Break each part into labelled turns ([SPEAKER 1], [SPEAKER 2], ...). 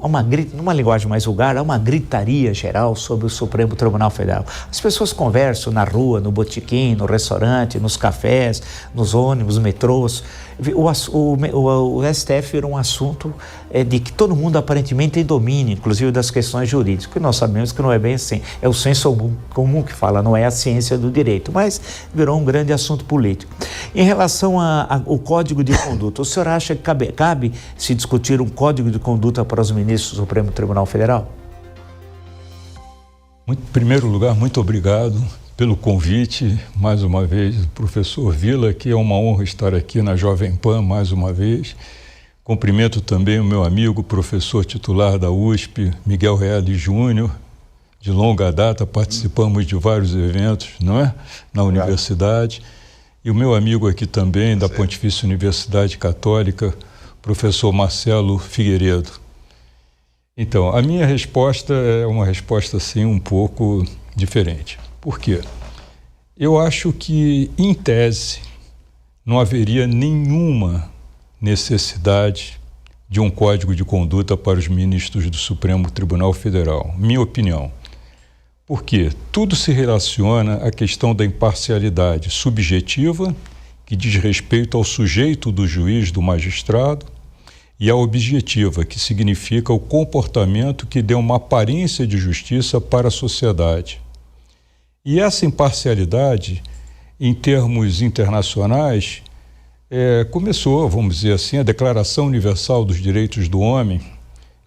[SPEAKER 1] numa linguagem mais vulgar, há uma gritaria geral sobre o Supremo Tribunal Federal. As pessoas conversam na rua, no botequim, no restaurante, nos cafés, nos ônibus, metrôs. O STF virou um assunto de que todo mundo aparentemente tem domínio, inclusive das questões jurídicas, que nós sabemos que não é bem assim. É o senso comum que fala, não é a ciência do direito, mas virou um grande assunto político. Em relação ao Código de Conduta, o senhor acha que cabe se discutir um Código de Conduta para os ministros do Supremo Tribunal Federal?
[SPEAKER 2] Em primeiro lugar, muito obrigado pelo convite, mais uma vez, professor Vila, que é uma honra estar aqui na Jovem Pan mais uma vez. Cumprimento também o meu amigo, professor titular da USP, Miguel Reale Júnior. De longa data participamos de vários eventos, não é? Na universidade. E o meu amigo aqui também, da Pontifícia Universidade Católica, professor Marcelo Figueiredo. Então, a minha resposta é uma resposta, assim, um pouco diferente. Por quê? Eu acho que, em tese, não haveria nenhuma necessidade de um código de conduta para os ministros do Supremo Tribunal Federal. Minha opinião. Por quê? Tudo se relaciona à questão da imparcialidade subjetiva, que diz respeito ao sujeito do juiz, do magistrado, e a objetiva, que significa o comportamento que dê uma aparência de justiça para a sociedade. E essa imparcialidade, em termos internacionais, começou, vamos dizer assim, a Declaração Universal dos Direitos do Homem,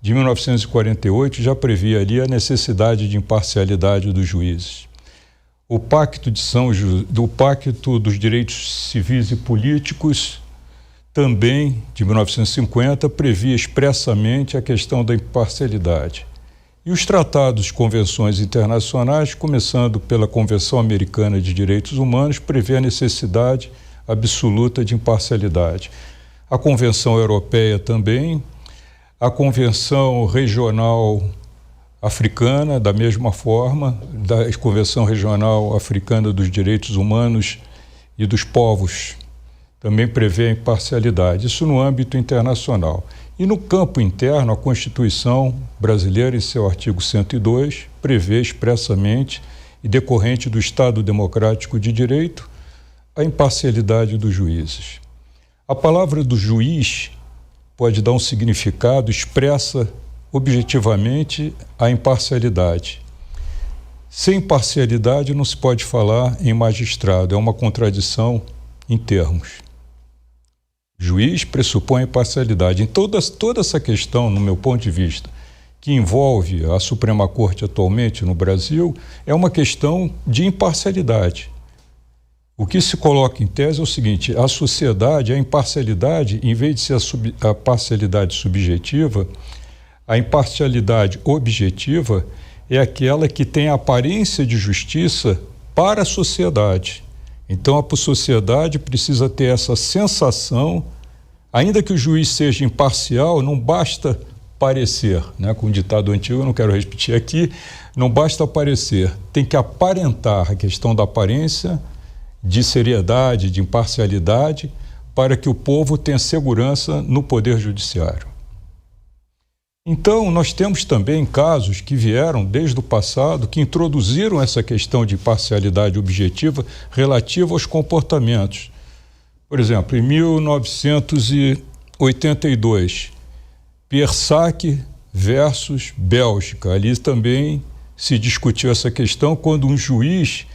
[SPEAKER 2] de 1948, já previa ali a necessidade de imparcialidade dos juízes. O Pacto dos Direitos Civis e Políticos, também, de 1950, previa expressamente a questão da imparcialidade. E os tratados, convenções internacionais, começando pela Convenção Americana de Direitos Humanos, prevê a necessidade absoluta de imparcialidade. A Convenção Europeia também, a Convenção Regional Africana, da mesma forma, da Convenção Regional Africana dos Direitos Humanos e dos Povos, também prevê a imparcialidade. Isso no âmbito internacional. E no campo interno, a Constituição brasileira, em seu artigo 102, prevê expressamente e decorrente do Estado Democrático de Direito a imparcialidade dos juízes. A palavra do juiz pode dar um significado, expressa objetivamente a imparcialidade. Sem imparcialidade não se pode falar em magistrado, é uma contradição em termos. Juiz pressupõe imparcialidade. Em toda essa questão, no meu ponto de vista, que envolve a Suprema Corte atualmente no Brasil, é uma questão de imparcialidade. O que se coloca em tese é o seguinte: a sociedade, a imparcialidade, em vez de ser a parcialidade subjetiva, a imparcialidade objetiva é aquela que tem a aparência de justiça para a sociedade. Então, a sociedade precisa ter essa sensação, ainda que o juiz seja imparcial, não basta parecer, né? Com um ditado antigo, eu não quero repetir aqui, não basta parecer, tem que aparentar a questão da aparência, de seriedade, de imparcialidade, para que o povo tenha segurança no poder judiciário. Então, nós temos também casos que vieram desde o passado, que introduziram essa questão de imparcialidade objetiva relativa aos comportamentos. Por exemplo, em 1982, Piersac versus Bélgica. Ali também se discutiu essa questão quando um juiz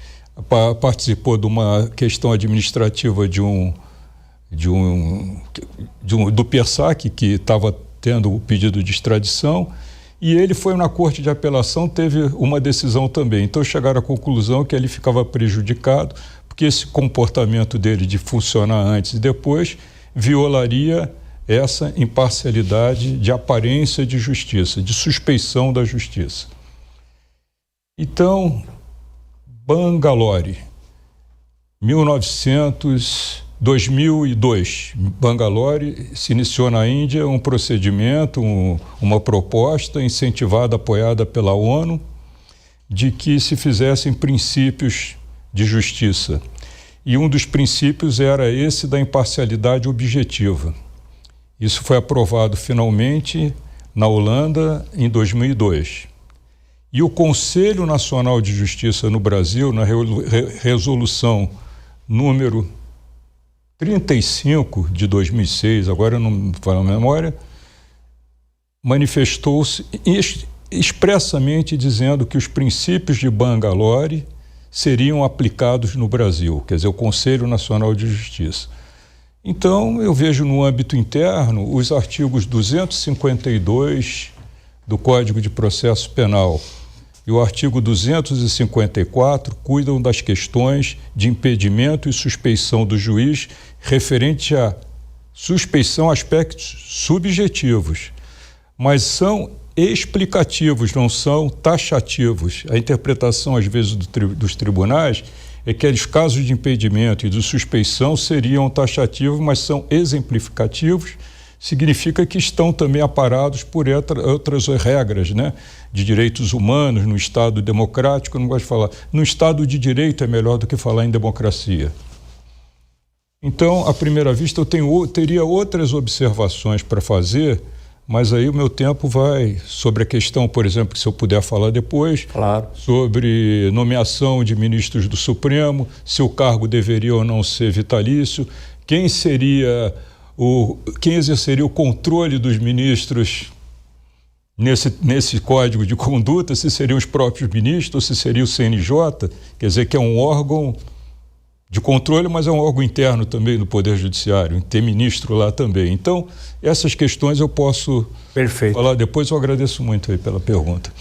[SPEAKER 2] participou de uma questão administrativa do Piersac, que estava tendo o pedido de extradição, e ele foi na Corte de Apelação, teve uma decisão também. Então chegaram à conclusão que ele ficava prejudicado, porque esse comportamento dele de funcionar antes e depois violaria essa imparcialidade de aparência de justiça, de suspeição da justiça. Então, Bangalore, 2002, Bangalore, se iniciou na Índia um procedimento, uma proposta incentivada, apoiada pela ONU, de que se fizessem princípios de justiça. E um dos princípios era esse da imparcialidade objetiva. Isso foi aprovado finalmente na Holanda em 2002. E o Conselho Nacional de Justiça no Brasil, na resolução número 35 de 2006, agora eu não me falo a memória, manifestou-se expressamente dizendo que os princípios de Bangalore seriam aplicados no Brasil, quer dizer, o Conselho Nacional de Justiça. Então, eu vejo no âmbito interno os artigos 252 do Código de Processo Penal e o artigo 254 cuidam das questões de impedimento e suspeição do juiz referente à suspeição, aspectos subjetivos, mas são explicativos, não são taxativos. A interpretação, às vezes, dos tribunais é que os casos de impedimento e de suspeição seriam taxativos, mas são exemplificativos, significa que estão também aparados por outras regras, né, de direitos humanos no Estado democrático. Eu não gosto de falar. No Estado de direito é melhor do que falar em democracia. Então, à primeira vista, eu teria outras observações para fazer, mas aí o meu tempo vai sobre a questão, por exemplo, que se eu puder falar depois, claro, sobre nomeação de ministros do Supremo, se o cargo deveria ou não ser vitalício, quem exerceria o controle dos ministros nesse código de conduta, se seriam os próprios ministros ou se seria o CNJ, quer dizer que é um órgão de controle, mas é um órgão interno também do Poder Judiciário, tem ministro lá também. Então, essas questões eu posso falar depois. Eu agradeço muito aí pela pergunta.